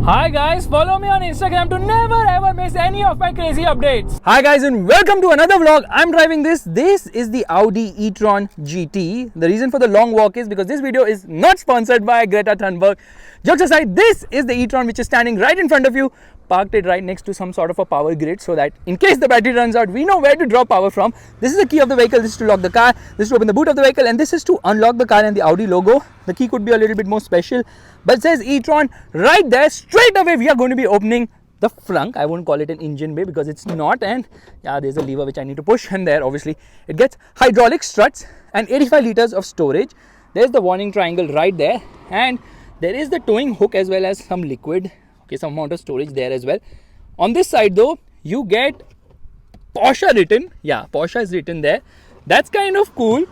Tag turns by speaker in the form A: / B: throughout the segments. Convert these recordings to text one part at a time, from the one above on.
A: Hi guys, follow me on Instagram to never ever miss any of my crazy updates. Hi guys and welcome to another vlog. I'm driving this. This is the Audi e-tron GT. The reason for the long walk is because this video is not sponsored by Greta Thunberg. Jokes aside, this is the e-tron which is standing right in front of you. Parked it right next to some sort of a power grid so that in case the battery runs out, we know where to draw power from. This is the key of the vehicle. This is to lock the car. This is to open the boot of the vehicle, and this is to unlock the car and the Audi logo. The key could be a little bit more special, but it says e-tron right there. Straight away we are going to be opening the frunk. I won't call it an engine bay because it's not, and yeah, there's a lever which I need to push, and there obviously it gets hydraulic struts and 85 liters of storage. There's the warning triangle right there, and there is the towing hook as well as some liquid. Okay, some amount of storage there as well. On this side though, you get Porsche written. Yeah, Porsche is written there. That's kind of cool.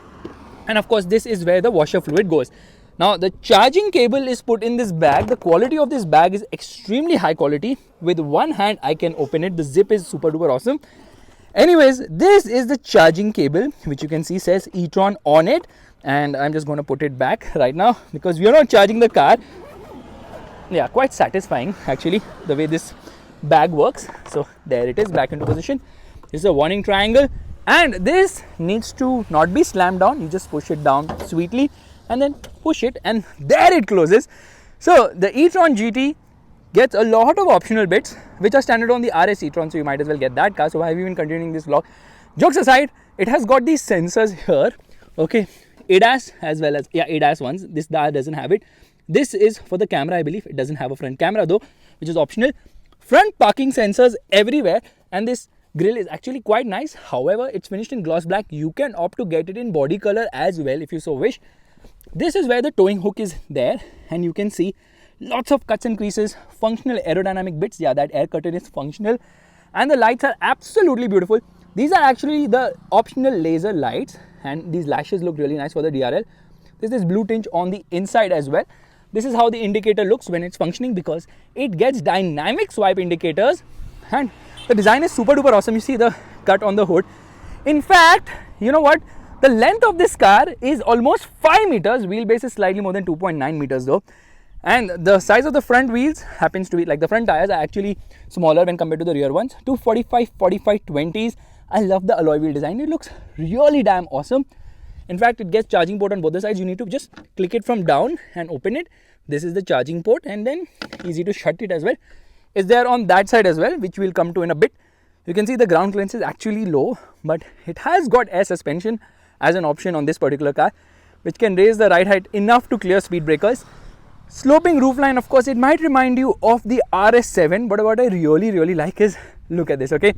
A: And of course, this is where the washer fluid goes. Now, the charging cable is put in this bag. The quality of this bag is extremely high quality. With one hand, I can open it. The zip is super duper awesome. Anyways, this is the charging cable, which you can see says e-tron on it. And I'm just going to put it back right now because we are not charging the car. Yeah, quite satisfying actually the way this bag works. So there it is, back into position. This is a warning triangle, and this needs to not be slammed down. You just push it down sweetly and then push it, and there it closes. So the e-tron GT gets a lot of optional bits which are standard on the RS e-tron, so you might as well get that car. So why have you been continuing this vlog? Jokes aside, it has got these sensors here. Okay, ADAS as well as ADAS ones. This doesn't have it. This is for the camera, I believe. It doesn't have a front camera though, which is optional. Front parking sensors everywhere, and this grille is actually quite nice. However, it's finished in gloss black. You can opt to get it in body color as well if you so wish. This is where the towing hook is there, and you can see lots of cuts and creases, functional aerodynamic bits. Yeah, that air curtain is functional, and the lights are absolutely beautiful. These are actually the optional laser lights, and these lashes look really nice for the DRL. There's this blue tinge on the inside as well. This is how the indicator looks when it's functioning because it gets dynamic swipe indicators, and the design is super duper awesome. You see the cut on the hood. In fact, you know what? The length of this car is almost 5 meters. Wheelbase is slightly more than 2.9 meters though. And the size of the front wheels happens to be like the front tires are actually smaller when compared to the rear ones. 245 45 20s. I love the alloy wheel design. It looks really damn awesome. In fact, it gets charging port on both the sides. You need to just click it from down and open it. This is the charging port, and then easy to shut it as well. It's there on that side as well, which we'll come to in a bit. You can see the ground clearance is actually low, but it has got air suspension as an option on this particular car, which can raise the ride height enough to clear speed breakers. Sloping roofline, of course, it might remind you of the RS7, but what I really like is, look at this, okay?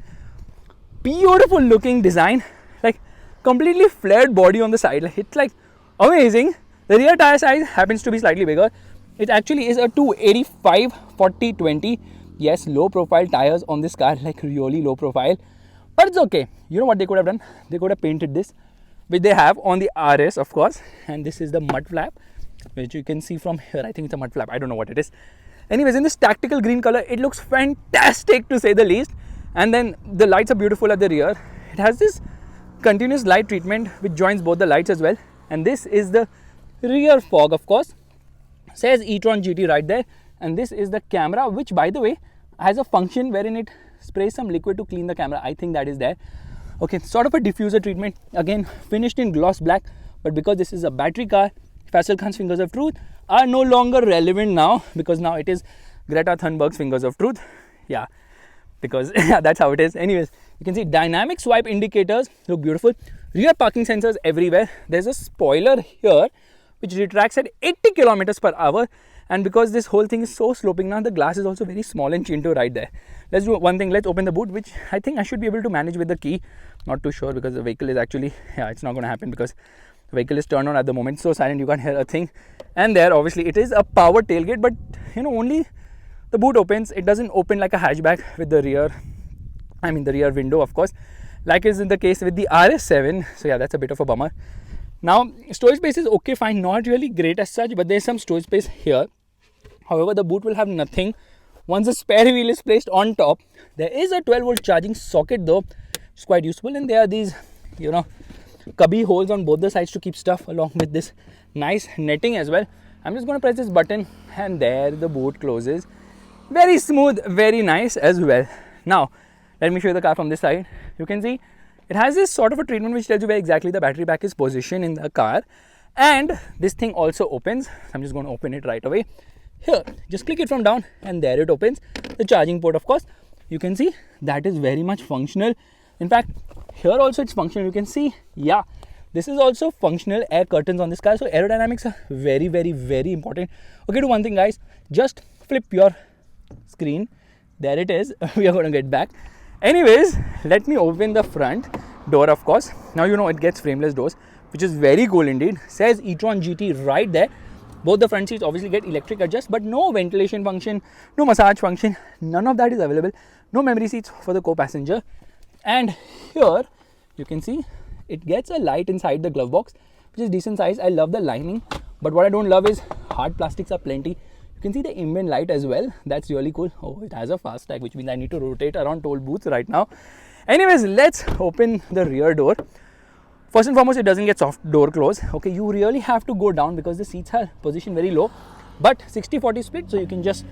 A: Beautiful looking design, like completely flared body on the side. Like, it's like amazing. The rear tire size happens to be slightly bigger. It actually is a 285 40 20. Yes, low profile tires on this car, like really low profile, but it's okay. You know what they could have done? They could have painted this, which they have on the RS, of course. And this is the mud flap, which you can see from here. I think it's a mud flap. I don't know what it is. Anyways, in this tactical green color, it looks fantastic to say the least. And then the lights are beautiful at the rear. It has this continuous light treatment which joins both the lights as well. And this is the rear fog, of course. Says e-tron GT right there. And this is the camera, which by the way has a function wherein it sprays some liquid to clean the camera. I think that is there. Okay, sort of a diffuser treatment. Again, finished in gloss black. But because this is a battery car, Faisal Khan's fingers of truth are no longer relevant now, because now it is Greta Thunberg's fingers of truth. Yeah, because that's how it is. Anyways, you can see dynamic swipe indicators look beautiful. Rear parking sensors everywhere. There's a spoiler here which retracts at 80 kilometers per hour, and because this whole thing is so sloping now, the glass is also very small and chin to right there. Let's do one thing. Let's open the boot, which I think I should be able to manage with the key. Not too sure because the vehicle is actually, it's not going to happen because the vehicle is turned on at the moment. So silent, you can't hear a thing. And there obviously it is a power tailgate, but you know, only the boot opens. It doesn't open like a hatchback with the rear, the rear window, of course, like is in the case with the RS7. So yeah, that's a bit of a bummer. Now, storage space is okay, fine, not really great as such, but there's some storage space here. However, the boot will have nothing once the spare wheel is placed on top. There is a 12-volt charging socket though, which is quite useful, and there are these, cubby holes on both the sides to keep stuff, along with this nice netting as well. I'm just going to press this button, and there the boot closes. Very smooth, very nice as well. Now let me show you the car from this side. You can see it has this sort of a treatment which tells you where exactly the battery pack is positioned in the car, and this thing also opens. I'm just going to open it right away. Here, just click it from down and there it opens. The charging port, of course, you can see that is very much functional. In fact, here also it's functional. You can see, yeah, this is also functional air curtains on this car. So aerodynamics are very, very, very important. Okay, do one thing, guys. Just flip your screen. There it is. We are going to get back. Anyways, let me open the front door, of course. Now you know it gets frameless doors, which is very cool indeed. Says e-tron GT right there. Both the front seats obviously get electric adjust, but no ventilation function, no massage function, none of that is available. No memory seats for the co-passenger. And here you can see it gets a light inside the glove box, which is decent size. I love the lining, but what I don't love is hard plastics are plenty. You can see the ambient light as well. That's really cool. Oh, it has a fast tag, which means I need to rotate around toll booths right now. Anyways, let's open the rear door. First and foremost, it doesn't get soft door close. Okay, you really have to go down because the seats are positioned very low, but 60-40 split, so you can just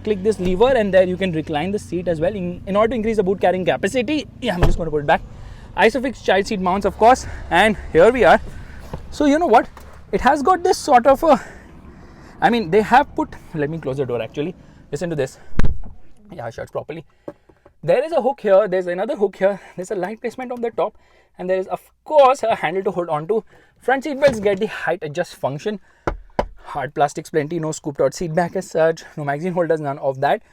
A: click this lever and there you can recline the seat as well in order to increase the boot carrying capacity. Yeah, I'm just going to put it back. Isofix child seat mounts, of course, and here we are. So you know what, it has got this sort of a, I mean, they have put, let me close the door actually. Listen to this. Yeah, shuts properly. There is a hook here, there's another hook here, there's a light placement on the top, and there is of course a handle to hold on to. Front seat belts get the height adjust function. Hard plastics plenty, no scooped out seat back as such, no magazine holders, none of that.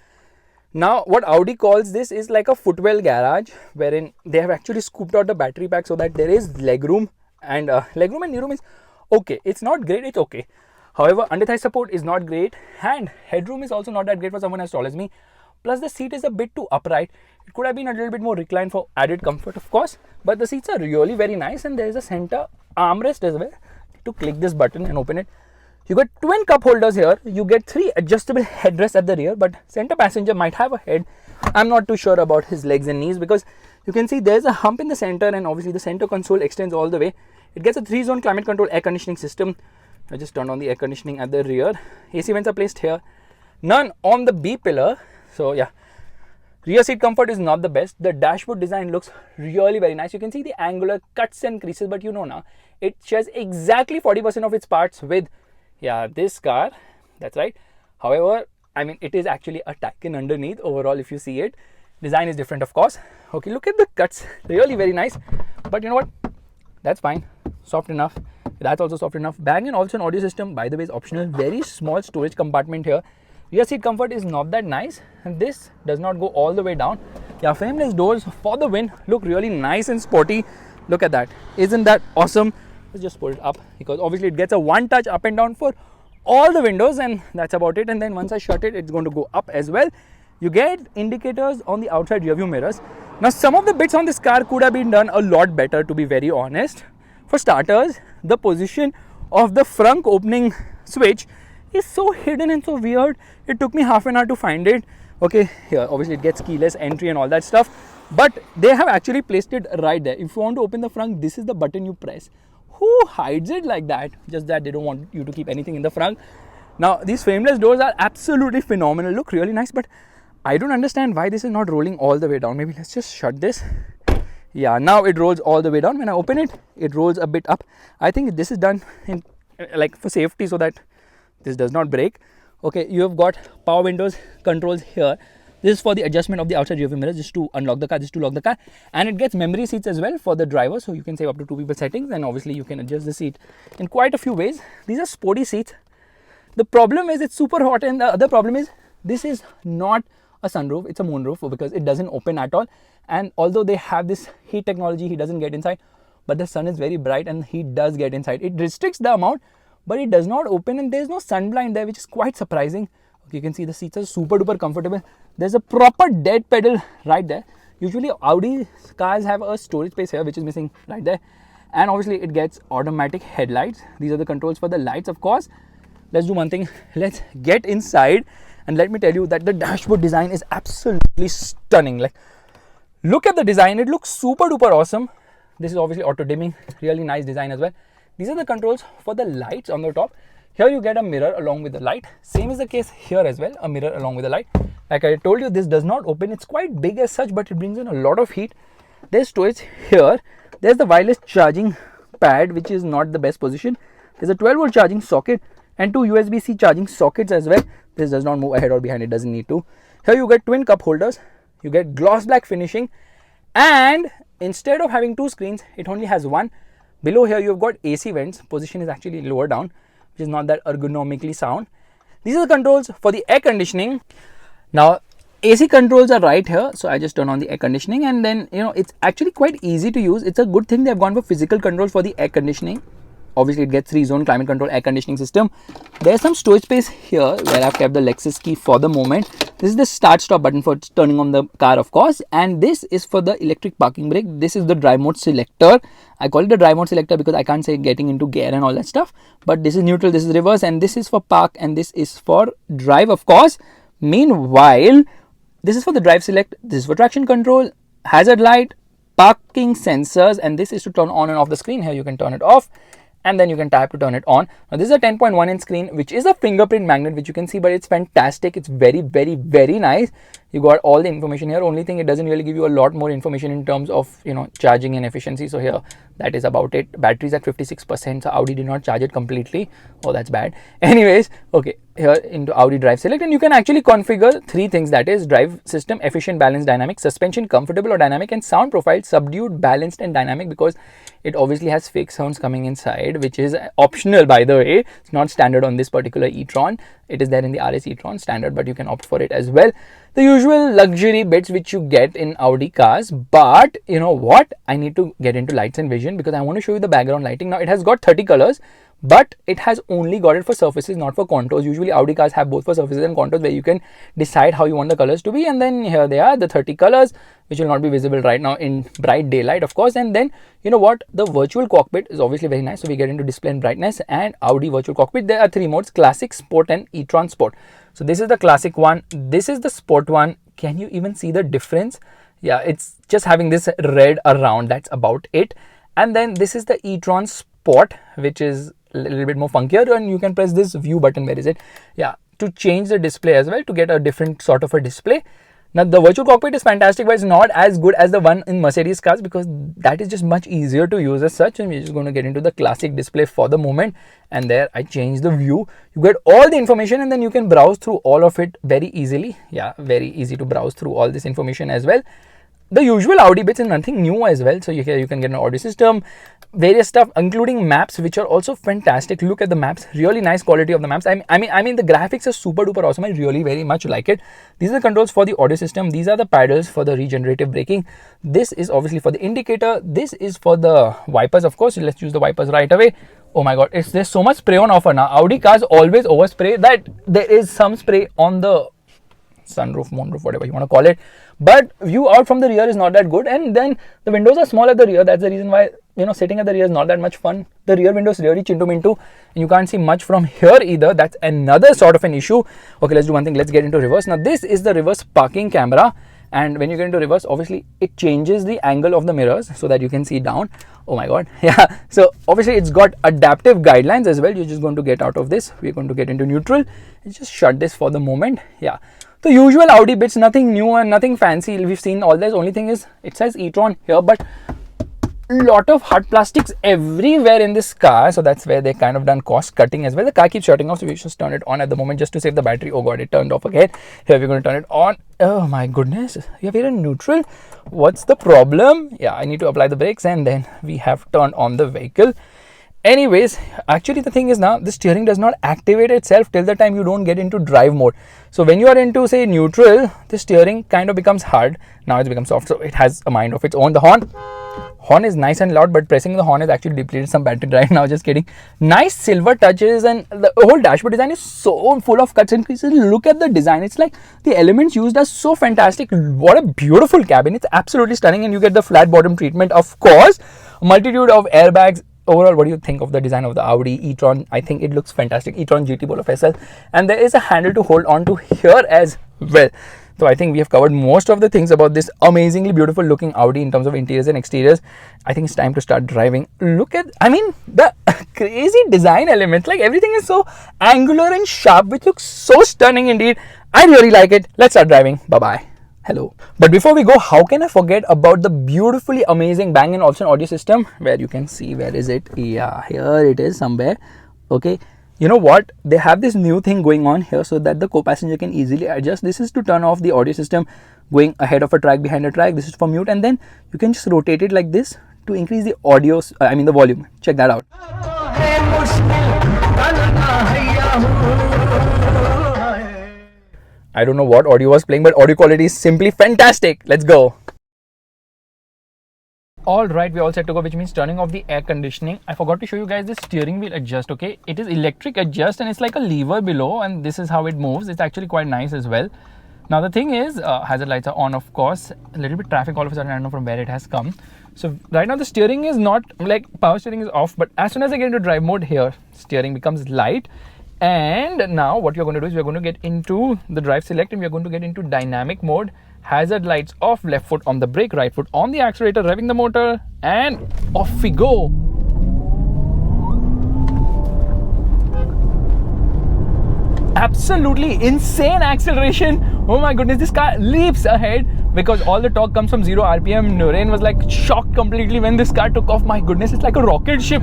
A: Now what Audi calls this is like a footwell garage, wherein they have actually scooped out the battery pack so that there is legroom, and legroom and kneeroom is okay. It's not great, it's okay. However, under thigh support is not great, and headroom is also not that great for someone as tall as me. Plus the seat is a bit too upright. It could have been a little bit more reclined for added comfort, of course, but the seats are really very nice, and there is a center armrest as well. To click this button and open it, you got twin cup holders here. You get 3 adjustable headrests at the rear, but center passenger might have a head. I'm not too sure about his legs and knees because you can see there's a hump in the center, and obviously the center console extends all the way. It gets a 3-zone climate control air conditioning system. I just turned on the air conditioning at the rear. AC vents are placed here. None on the B pillar. So yeah, rear seat comfort is not the best. The dashboard design looks really very nice. You can see the angular cuts and creases, but you know now, it shares exactly 40% of its parts with, yeah, this car. That's right. However, I mean, it is actually a Taycan underneath. Overall, if you see it, design is different, of course. Okay, look at the cuts. Really very nice. But you know what? That's fine. Soft enough. That's also soft enough. Bang & Olufsen audio system, by the way, is optional. Very small storage compartment here. Rear seat comfort is not that nice, and this does not go all the way down. Yeah, frameless doors for the win. Look really nice and sporty. Look at that. Isn't that awesome? Let's just pull it up because obviously it gets a one touch up and down for all the windows, and that's about it. And then once I shut it, it's going to go up as well. You get indicators on the outside rear view mirrors. Now, some of the bits on this car could have been done a lot better, to be very honest. For starters, the position of the front opening switch is so hidden and so weird. It took me half an hour to find it. Okay, here obviously it gets keyless entry and all that stuff, but they have actually placed it right there. If you want to open the front, this is the button you press. Who hides it like that? Just that they don't want you to keep anything in the front. Now these frameless doors are absolutely phenomenal, look really nice, but I don't understand why this is not rolling all the way down. Maybe let's just shut this. Yeah, now it rolls all the way down. When I open it, it rolls a bit up. I think this is done in like for safety so that this does not break. Okay, you have got power windows controls here. This is for the adjustment of the outside rear view mirror, just to unlock the car, just to lock the car. And it gets memory seats as well for the driver, so you can save up to 2 people settings, and obviously you can adjust the seat in quite a few ways. These are sporty seats. The problem is it's super hot, and the other problem is this is not a sunroof, it's a moonroof because it doesn't open at all. And although they have this heat technology, he doesn't get inside, but the sun is very bright and he does get inside. It restricts the amount, but it does not open, and there's no sun blind there, which is quite surprising. Okay, you can see the seats are super duper comfortable. There's a proper dead pedal right there. Usually Audi cars have a storage space here, which is missing right there. And obviously it gets automatic headlights. These are the controls for the lights, of course. Let's do one thing. Let's get inside, and let me tell you that the dashboard design is absolutely stunning. Like, look at the design. It looks super duper awesome. This is obviously auto dimming, really nice design as well. These are the controls for the lights on the top. Here you get a mirror along with the light. Same is the case here as well, a mirror along with the light. Like I told you, this does not open. It's quite big as such, but it brings in a lot of heat. There's storage here. There's the wireless charging pad, which is not the best position. There's a 12-volt charging socket and 2 USB-C charging sockets as well. This does not move ahead or behind, it doesn't need to. Here you get twin cup holders. You get gloss black finishing, and instead of having 2 screens, it only has 1. Below here you've got AC vents. Position is actually lower down, which is not that ergonomically sound. These are the controls for the air conditioning. Now AC controls are right here, so I just turn on the air conditioning, and then it's actually quite easy to use. It's a good thing they've gone for physical control for the air conditioning. Obviously it gets 3-zone climate control air conditioning system. There's some storage space here where I've kept the Lexus key for the moment. This is the start stop button for turning on the car, of course, and this is for the electric parking brake. This is the drive mode selector. I call it the drive mode selector because I can't say getting into gear and all that stuff, but this is neutral, this is reverse, and this is for park, and this is for drive, of course. Meanwhile, this is for the drive select, this is for traction control, hazard light, parking sensors, and this is to turn on and off the screen. Here you can turn it off, and then you can tap to turn it on. Now this is a 10.1 inch screen, which is a fingerprint magnet, which you can see, but it's fantastic. It's very, very, very nice. You got all the information here. Only thing, it doesn't really give you a lot more information in terms of charging and efficiency. So here, that is about it. Battery's at 56%, so Audi did not charge it completely. Oh, that's bad. Anyways, okay, here into Audi Drive Select, and you can actually configure 3 things, that is drive system, efficient, balanced, dynamic, suspension, comfortable or dynamic, and sound profile, subdued, balanced and dynamic, because it obviously has fake sounds coming inside, which is optional, by the way. It's not standard on this particular e-tron. It is there in the RS e-tron standard, but you can opt for it as well. The usual luxury bits which you get in Audi cars, but you know what, I need to get into lights and vision because I want to show you the background lighting. Now it has got 30 colors, but it has only got it for surfaces, not for contours. Usually Audi cars have both for surfaces and contours, where you can decide how you want the colors to be, and then here they are, the 30 colors, which will not be visible right now in bright daylight, of course. And then you know what, the virtual cockpit is obviously very nice. So we get into display and brightness and Audi virtual cockpit. There are 3 modes: classic, sport and e-tron sport. So this is the classic one, this is the sport one. Can you even see the difference? Yeah, it's just having this red around, that's about it. And then this is the e-tron sport, which is a little bit more funkier, and you can press this view button, where is it, yeah, to change the display as well, to get a different sort of a display. Now the virtual cockpit is fantastic, but it's not as good as the one in Mercedes cars, because that is just much easier to use as such. And we're just going to get into the classic display for the moment, and there I change the view. You get all the information, and then you can browse through all of it very easily. Yeah, very easy to browse through all this information as well. The usual Audi bits and nothing new as well. So here you can get an audio system, various stuff, including maps, which are also fantastic. Look at the maps, really nice quality of the maps. I mean the graphics are super duper awesome. I really very much like it. These are the controls for the audio system. These are the paddles for the regenerative braking. This is obviously for the indicator. This is for the wipers, of course. Let's use the wipers right away. Oh my god, there's so much spray on offer now. Audi cars always overspray that there is some spray on the sunroof, moonroof, whatever you want to call it, but view out from the rear is not that good. And then the windows are small at the rear. That's the reason why sitting at the rear is not that much fun. The rear window is really chintu mintu, and you can't see much from here either. That's another sort of an issue. Okay, let's do one thing. Let's get into reverse. Now this is the reverse parking camera, and when you get into reverse, obviously it changes the angle of the mirrors so that you can see down. Oh my god, yeah. So obviously it's got adaptive guidelines as well. You're just going to get out of this. We're going to get into neutral and just shut this for the moment. Yeah. The usual Audi bits, nothing new and nothing fancy. We've seen all this. Only thing is it says e-tron here, but lot of hard plastics everywhere in this car. So that's where they kind of done cost cutting as well. The car keeps shutting off, so we just turn it on at the moment just to save the battery. Oh god, it turned off again. Here we're going to turn it on. Oh my goodness, we are in neutral. What's the problem? Yeah, I need to apply the brakes, and then we have turned on the vehicle. Anyways, actually the thing is, now the steering does not activate itself till the time you don't get into drive mode. So when you are into say neutral, the steering kind of becomes hard. Now it's become soft, so it has a mind of its own. The horn is nice and loud, but pressing the horn is actually depleted some battery right now. Just kidding. Nice silver touches, and the whole dashboard design is so full of cuts and creases. Look at the design. It's like the elements used are so fantastic. What a beautiful cabin. It's absolutely stunning, and you get the flat bottom treatment, of course. A multitude of airbags. Overall, what do you think of the design of the Audi e-tron? I think it looks fantastic. e-tron GT Bolo Faisal, and there is a handle to hold on to here as well. So I think we have covered most of the things about this amazingly beautiful looking Audi in terms of interiors and exteriors. I think it's time to start driving. Look at, I mean, the crazy design elements, like everything is so angular and sharp, which looks so stunning indeed. I really like it. Let's start driving. Bye-bye. Hello. But before we go, how can I forget about the beautifully amazing Bang & Olufsen audio system, where you can see, where is it? Yeah, here it is somewhere. Okay. You know what? They have this new thing going on here so that the co-passenger can easily adjust. This is to turn off the audio system going ahead of a track, behind a track. This is for mute, and then you can just rotate it like this to increase the audio, the volume. Check that out. I don't know what audio was playing, but audio quality is simply fantastic. Let's go. Alright, we're all set to go, which means turning off the air conditioning. I forgot to show you guys the steering wheel adjust, okay? It is electric adjust and it's like a lever below, and this is how it moves. It's actually quite nice as well. Now the thing is, hazard lights are on, of course. A little bit traffic all of a sudden, I don't know from where it has come. So right now the steering is not, like power steering is off, but as soon as I get into drive mode here, steering becomes light. And now what you're going to do is we're going to get into the drive select, and we're going to get into dynamic mode. Hazard lights off, left foot on the brake, right foot on the accelerator, revving the motor, and off we go. Absolutely insane acceleration. Oh my goodness, this car leaps ahead because all the torque comes from 0 RPM. Noreen was like shocked completely when this car took off. My goodness, it's like a rocket ship.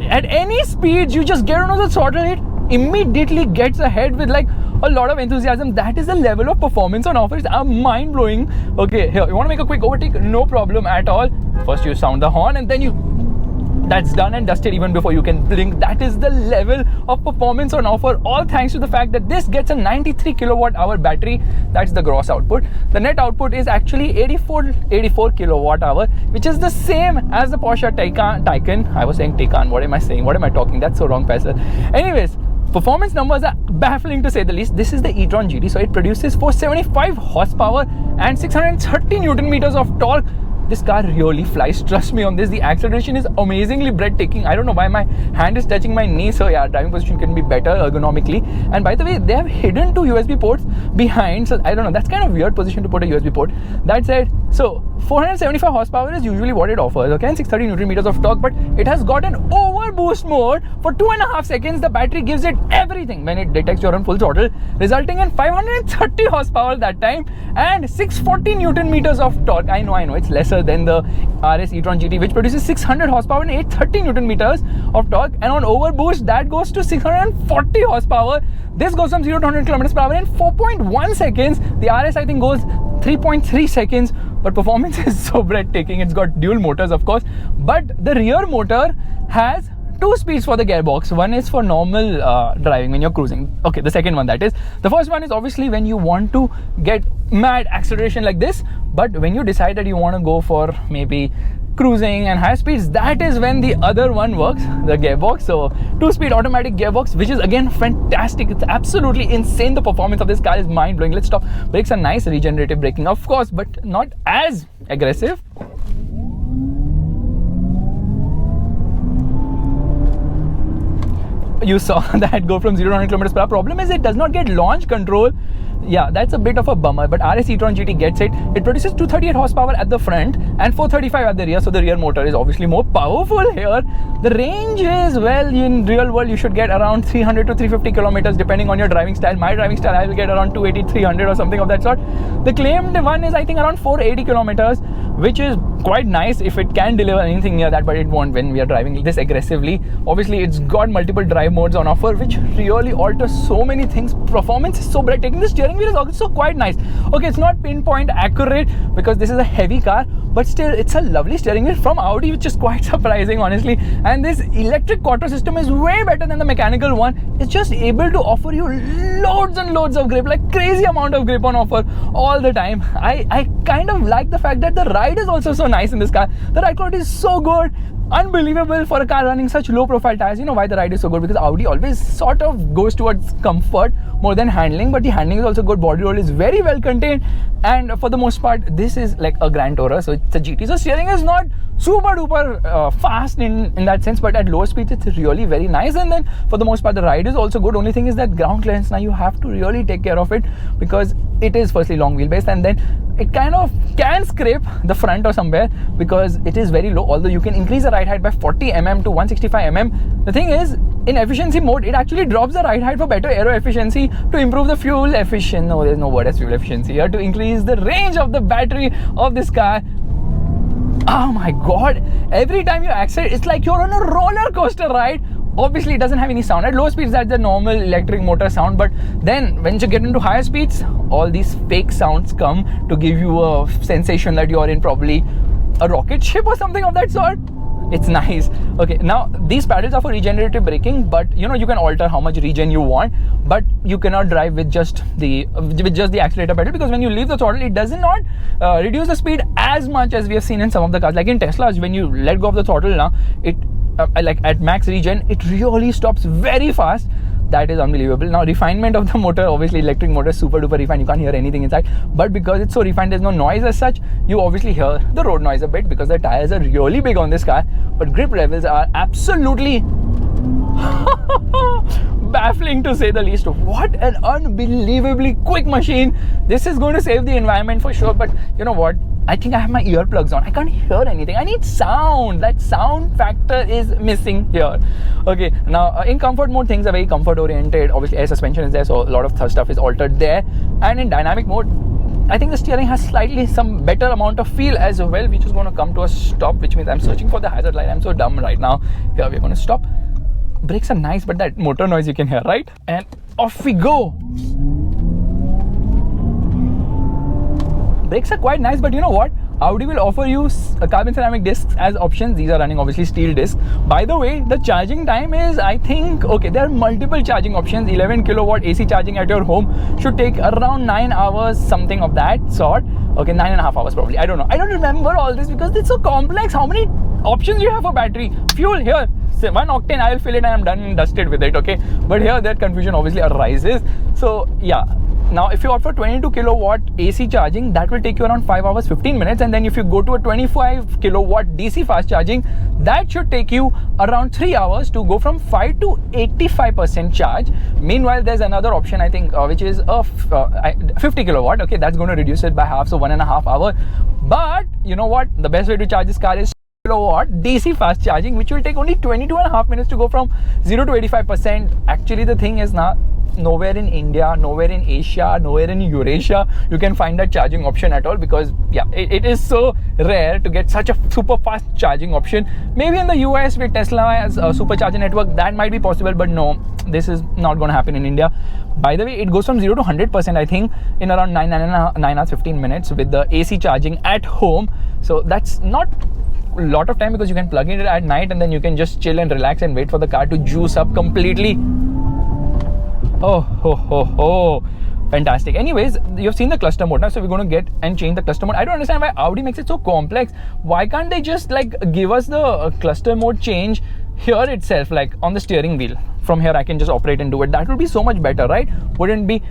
A: At any speed, you just get onto the throttle, it immediately gets ahead with like a lot of enthusiasm. That is the level of performance on offer. It's mind blowing. Okay, here you want to make a quick overtake, no problem at all. First you sound the horn, and then that's done and dusted even before you can blink. That is the level of performance on offer, all thanks to the fact that this gets a 93 kilowatt hour battery. That's the gross output. The net output is actually 84 kilowatt hour, which is the same as the Porsche Taycan. I was saying Taycan. What am I saying? What am I talking? That's so wrong, Faisal. Anyways, performance numbers are baffling to say the least. This is the e-tron GT, so it produces 475 horsepower and 630 Newton meters of torque. This car really flies, trust me on this. The acceleration is amazingly breathtaking. I don't know why my hand is touching my knee, so yeah, driving position can be better ergonomically. And by the way, they have hidden 2 USB ports behind, so I don't know, that's kind of weird position to put a USB port. That said, so 475 horsepower is usually what it offers, okay, and 630 Newton meters of torque, but it has got an overboost mode. For 2.5 seconds, the battery gives it everything when it detects you're on full throttle, resulting in 530 horsepower that time and 640 Newton meters of torque. I know, it's lesser than the RS e-tron GT, which produces 600 horsepower and 830 Newton meters of torque, and on overboost that goes to 640 horsepower. This goes from 0 to 100 kilometers per hour in 4.1 seconds. The RS I think goes 3.3 seconds, but performance is so breathtaking. It's got dual motors, of course, but the rear motor has 2 speeds for the gearbox. One is for normal driving when you're cruising. Okay, the second one, that is. The first one is obviously when you want to get mad acceleration like this, but when you decide that you want to go for maybe cruising and high speeds, that is when the other one works, the gearbox. So 2-speed automatic gearbox, which is again fantastic. It's absolutely insane. The performance of this car is mind-blowing. Let's stop. Brakes are nice, regenerative braking, of course, but not as aggressive. You saw that go from 0 to 100 kilometers per hour. Problem is it does not get launch control. Yeah, that's a bit of a bummer, but RS e-tron GT gets it. It produces 238 horsepower at the front and 435 at the rear, so the rear motor is obviously more powerful here. The range is, well, in real world you should get around 300 to 350 kilometers depending on your driving style. My driving style, I will get around 280, 300 or something of that sort. The claimed one is I think around 480 kilometers, which is quite nice if it can deliver anything near that, but it won't when we are driving this aggressively. Obviously it's got multiple drive modes on offer, which really alters so many things. Performance is so breathtaking. The steering wheel is also quite nice. Okay, it's not pinpoint accurate because this is a heavy car, but still it's a lovely steering wheel from Audi, which is quite surprising honestly. And this electric quattro system is way better than the mechanical one. It's just able to offer you loads and loads of grip, like crazy amount of grip on offer all the time. I kind of like the fact that the ride is also so nice in this car. The ride quality is so good, unbelievable for a car running such low profile tires. You know why the ride is so good? Because Audi always sort of goes towards comfort more than handling, but the handling is also good. Body roll is very well contained, and for the most part this is like a Grand Tourer, so it's a GT, so steering is not super duper fast in that sense, but at lower speeds it's really very nice. And then for the most part the ride is also good. Only thing is that ground clearance, now you have to really take care of it, because it is firstly long wheelbase, and then it kind of can scrape the front or somewhere because it is very low. Although you can increase the ride height by 40 mm to 165 mm, the thing is, in efficiency mode it actually drops the ride height for better aero efficiency, to improve the fuel efficiency. No, there's no word as fuel efficiency here. To increase the range of the battery of this car. Oh my god, every time you accelerate it's like you're on a roller coaster ride. Obviously it doesn't have any sound. At low speeds that's the normal electric motor sound, but then when you get into higher speeds, all these fake sounds come to give you a sensation that you're in probably a rocket ship or something of that sort. It's nice. Okay, now these paddles are for regenerative braking, but you know, you can alter how much regen you want, but you cannot drive with just the accelerator pedal, because when you leave the throttle it does not reduce the speed as much as we have seen in some of the cars. Like in Teslas, when you let go of the throttle now, it like at max regen it really stops very fast. That is unbelievable. Now refinement of the motor, obviously electric motor is super duper refined, you can't hear anything inside, but because it's so refined there's no noise as such. You obviously hear the road noise a bit because the tires are really big on this car, but grip levels are absolutely baffling to say the least. What an unbelievably quick machine. This is going to save the environment for sure, but you know what, I think I have my earplugs on, I can't hear anything. I need sound. That sound factor is missing here. Okay, now in comfort mode things are very comfort oriented. Obviously air suspension is there, so a lot of stuff is altered there. And in dynamic mode, I think the steering has slightly some better amount of feel as well, which is going to come to a stop, which means I'm searching for the hazard light. I'm so dumb right now. Here we're going to stop. Brakes are nice, but that motor noise you can hear, right? And off we go. Brakes are quite nice, but you know what? Audi will offer you carbon ceramic discs as options. These are running obviously steel discs. By the way, the charging time is, I think, okay, there are multiple charging options. 11 kilowatt AC charging at your home should take around 9 hours, something of that sort. Okay, 9.5 hours probably. I don't know. I don't remember all this because it's so complex. How many options you have for battery? Fuel here. 1 octane, I will fill it and I'm done and dusted with it, okay? But here that confusion obviously arises. So yeah. Now if you opt for 22 kilowatt AC charging, that will take you around 5 hours 15 minutes, and then if you go to a 25 kilowatt DC fast charging, that should take you around 3 hours to go from 5 to 85% charge. Meanwhile there's another option, I think, which is a 50 kilowatt. Okay, that's going to reduce it by half, so 1.5 hours. But you know what, the best way to charge this car is kilowatt DC fast charging, which will take only 22.5 minutes to go from 0 to 85%. Actually the thing is, now nowhere in India, nowhere in Asia, nowhere in Eurasia you can find that charging option at all, because yeah, it is so rare to get such a super fast charging option. Maybe in the US with Tesla as a supercharger network that might be possible, but no, this is not going to happen in India. By the way, it goes from 0 to 100% I think in around 9 hours 15 minutes with the AC charging at home. So that's not a lot of time, because you can plug in it at night and then you can just chill and relax and wait for the car to juice up completely. Oh, fantastic. Anyways, you've seen the cluster mode now, so we're going to get and change the cluster mode. I don't understand why Audi makes it so complex. Why can't they just like give us the cluster mode change here itself, like on the steering wheel? From here I can just operate and do it. That would be so much better, right? Wouldn't be?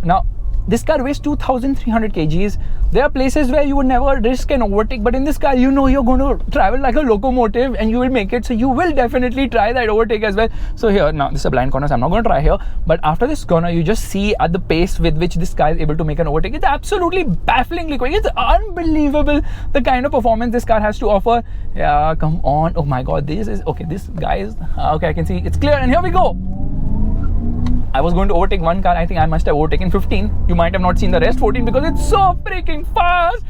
A: Now this car weighs 2,300 kgs. There are places where you would never risk an overtake, but in this car, you know you're going to travel like a locomotive and you will make it. So you will definitely try that overtake as well. So here, now this is a blind corner, so I'm not going to try here. But after this corner, you just see at the pace with which this car is able to make an overtake. It's absolutely bafflingly quick. It's unbelievable the kind of performance this car has to offer. Yeah, come on. Oh my God, this is, okay, this guy is, okay, I can see it's clear, and here we go. I was going to overtake one car. I think I must have overtaken 15. You might have not seen the rest 14 because it's so freaking fast.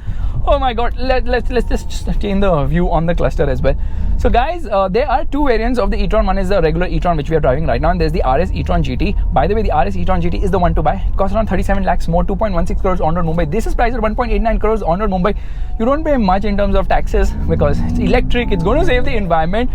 A: Oh my God. Let's just change the view on the cluster as well. So guys, there are two variants of the e-tron. One is the regular e-tron which we are driving right now, and there's the RS e-tron GT. By the way, the RS e-tron GT is the one to buy. It costs around 37 lakhs more, 2.16 crores on road Mumbai. This is priced at 1.89 crores on road Mumbai. You don't pay much in terms of taxes because it's electric. It's going to save the environment.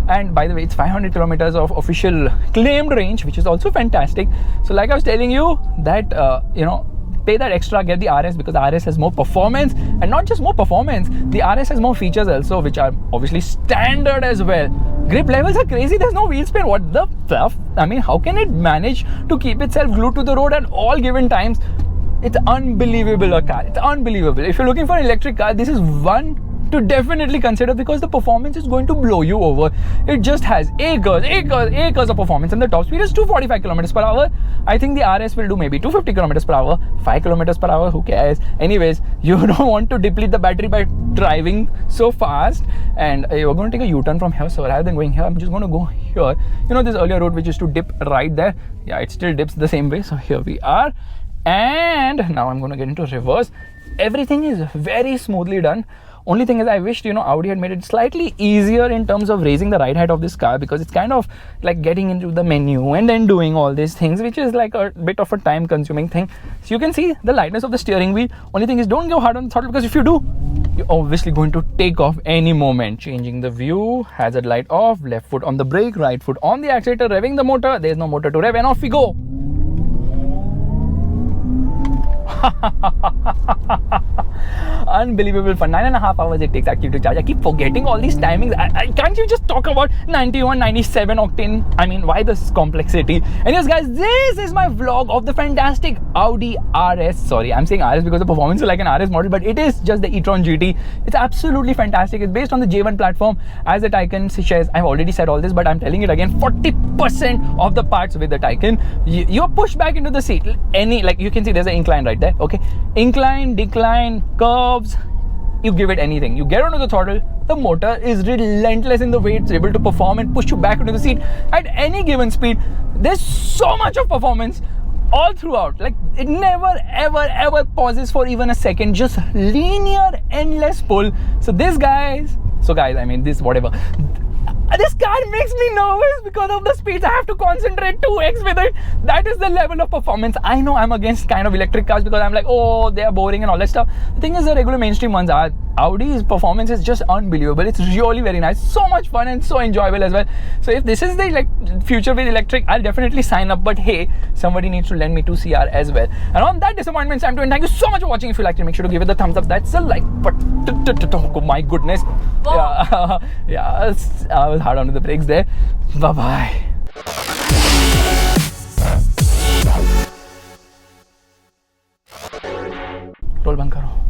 A: And by the way, it's 500 kilometers of official claimed range, which is also fantastic. So like I was telling you that, you know, pay that extra, get the RS, because the RS has more performance, and not just more performance, the RS has more features also, which are obviously standard as well. Grip levels are crazy. There's no wheel spin. What the stuff? I mean, how can it manage to keep itself glued to the road at all given times? It's unbelievable, a car. It's unbelievable. If you're looking for an electric car, this is one to definitely consider, because the performance is going to blow you over. It just has acres of performance, and the top speed is 245 kilometers per hour. I think the RS will do maybe 250 kilometers per hour, 5 kilometers per hour, who cares? Anyways, you don't want to deplete the battery by driving so fast, and you're going to take a U-turn from here. So rather than going here, I'm just going to go here. You know, this earlier road which used to dip right there, yeah, it still dips the same way. So here we are, and now I'm going to get into reverse. Everything is very smoothly done. Only thing is, I wished, Audi had made it slightly easier in terms of raising the ride height of this car, because it's kind of like getting into the menu and then doing all these things, which is like a bit of a time consuming thing. So you can see the lightness of the steering wheel. Only thing is, don't go hard on the throttle, because if you do, you're obviously going to take off any moment. Changing the view, hazard light off, left foot on the brake, right foot on the accelerator, revving the motor. There's no motor to rev, and off we go. Unbelievable fun. 9.5 hours it takes actually to charge. I keep forgetting all these timings. Can't you just talk about 91, 97 octane? I mean, why this complexity? Anyways, guys, this is my vlog of the fantastic Audi RS. Sorry, I'm saying RS because the performance is like an RS model, but it is just the e-tron GT. It's absolutely fantastic. It's based on the J1 platform as the Taycan shares. I've already said all this, but I'm telling it again, 40% of the parts with the Taycan, you're pushed back into the seat. Like you can see there's an incline right there. Okay, incline, decline, curves, you give it anything. You get onto the throttle, the motor is relentless in the way it's able to perform and push you back into the seat at any given speed. There's so much of performance all throughout. Like, it never ever pauses for even a second. Just linear, endless pull. So guys, I mean, this whatever. This car makes me nervous because of the speeds. I have to concentrate 2x with it. That is the level of performance. I know I'm against kind of electric cars because I'm like, oh, they are boring and all that stuff. The thing is, the regular mainstream ones are. Audi's performance is just unbelievable. It's really very nice, so much fun and so enjoyable as well. So if this is the future with electric, I'll definitely sign up. But hey, somebody needs to lend me 2 CR as well. And on that disappointment, time to end. Thank you so much for watching. If you liked it, make sure to give it the thumbs up. That's a like. But oh my goodness, yeah, I was hard onto the brakes there. Bye bye. Roll band karo.